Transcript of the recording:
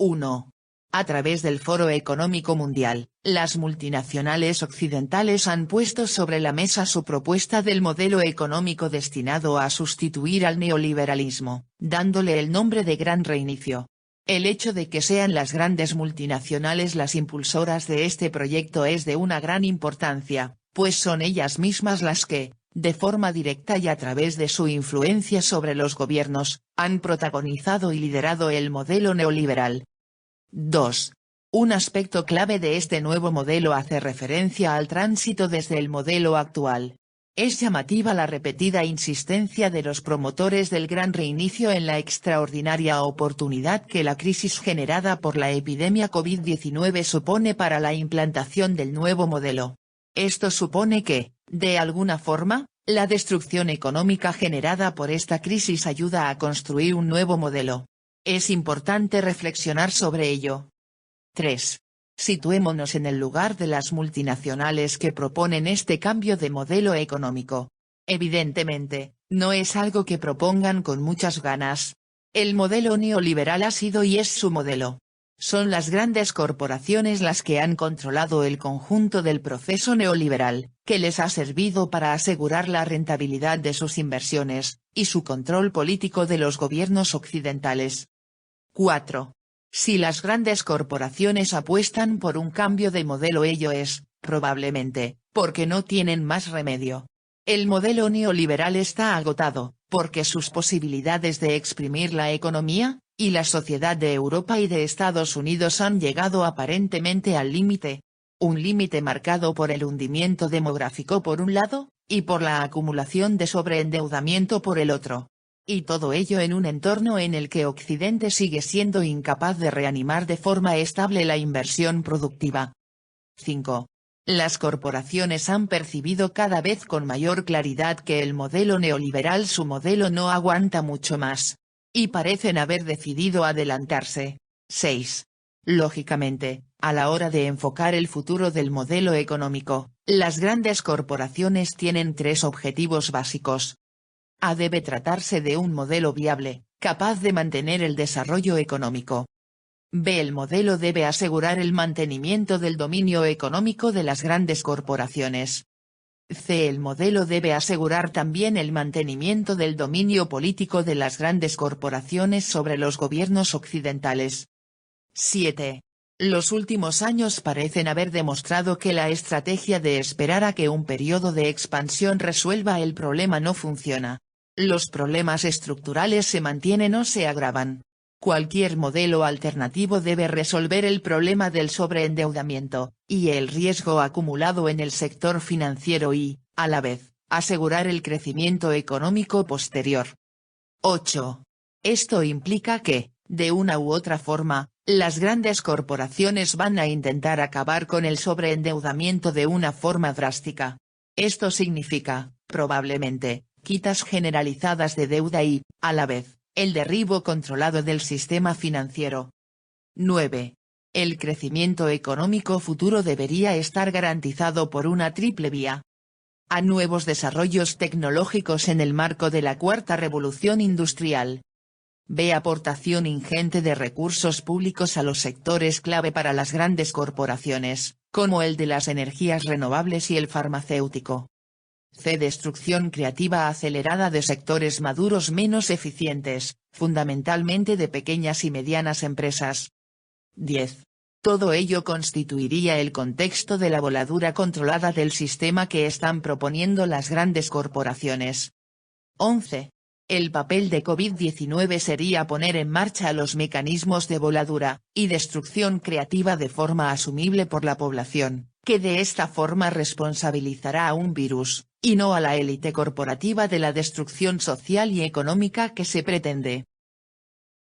1. A través del Foro Económico Mundial, las multinacionales occidentales han puesto sobre la mesa su propuesta del modelo económico destinado a sustituir al neoliberalismo, dándole el nombre de Gran Reinicio. El hecho de que sean las grandes multinacionales las impulsoras de este proyecto es de una gran importancia, pues son ellas mismas las que, de forma directa y a través de su influencia sobre los gobiernos, han protagonizado y liderado el modelo neoliberal. 2. Un aspecto clave de este nuevo modelo hace referencia al tránsito desde el modelo actual. Es llamativa la repetida insistencia de los promotores del Gran Reinicio en la extraordinaria oportunidad que la crisis generada por la epidemia COVID-19 supone para la implantación del nuevo modelo. Esto supone que, de alguna forma, la destrucción económica generada por esta crisis ayuda a construir un nuevo modelo. Es importante reflexionar sobre ello. 3. Situémonos en el lugar de las multinacionales que proponen este cambio de modelo económico. Evidentemente, no es algo que propongan con muchas ganas. El modelo neoliberal ha sido y es su modelo. Son las grandes corporaciones las que han controlado el conjunto del proceso neoliberal, que les ha servido para asegurar la rentabilidad de sus inversiones, y su control político de los gobiernos occidentales. 4. Si las grandes corporaciones apuestan por un cambio de modelo, ello es, probablemente, porque no tienen más remedio. El modelo neoliberal está agotado, porque sus posibilidades de exprimir la economía y la sociedad de Europa y de Estados Unidos han llegado aparentemente al límite. Un límite marcado por el hundimiento demográfico por un lado, y por la acumulación de sobreendeudamiento por el otro. Y todo ello en un entorno en el que Occidente sigue siendo incapaz de reanimar de forma estable la inversión productiva. 5. Las corporaciones han percibido cada vez con mayor claridad que el modelo neoliberal, su modelo, no aguanta mucho más. Y parecen haber decidido adelantarse. 6. Lógicamente, a la hora de enfocar el futuro del modelo económico, las grandes corporaciones tienen tres objetivos básicos. A. Debe tratarse de un modelo viable, capaz de mantener el desarrollo económico. B. El modelo debe asegurar el mantenimiento del dominio económico de las grandes corporaciones. C. El modelo debe asegurar también el mantenimiento del dominio político de las grandes corporaciones sobre los gobiernos occidentales. 7. Los últimos años parecen haber demostrado que la estrategia de esperar a que un periodo de expansión resuelva el problema no funciona. Los problemas estructurales se mantienen o se agravan. Cualquier modelo alternativo debe resolver el problema del sobreendeudamiento, y el riesgo acumulado en el sector financiero y, a la vez, asegurar el crecimiento económico posterior. 8. Esto implica que, de una u otra forma, las grandes corporaciones van a intentar acabar con el sobreendeudamiento de una forma drástica. Esto significa, probablemente, quitas generalizadas de deuda y, a la vez, el derribo controlado del sistema financiero. 9. El crecimiento económico futuro debería estar garantizado por una triple vía. A. Nuevos desarrollos tecnológicos en el marco de la cuarta revolución industrial. B. Aportación ingente de recursos públicos a los sectores clave para las grandes corporaciones, como el de las energías renovables y el farmacéutico. C. Destrucción creativa acelerada de sectores maduros menos eficientes, fundamentalmente de pequeñas y medianas empresas. 10. Todo ello constituiría el contexto de la voladura controlada del sistema que están proponiendo las grandes corporaciones. 11. El papel de COVID-19 sería poner en marcha los mecanismos de voladura y destrucción creativa de forma asumible por la población, que de esta forma responsabilizará a un virus, y no a la élite corporativa de la destrucción social y económica que se pretende.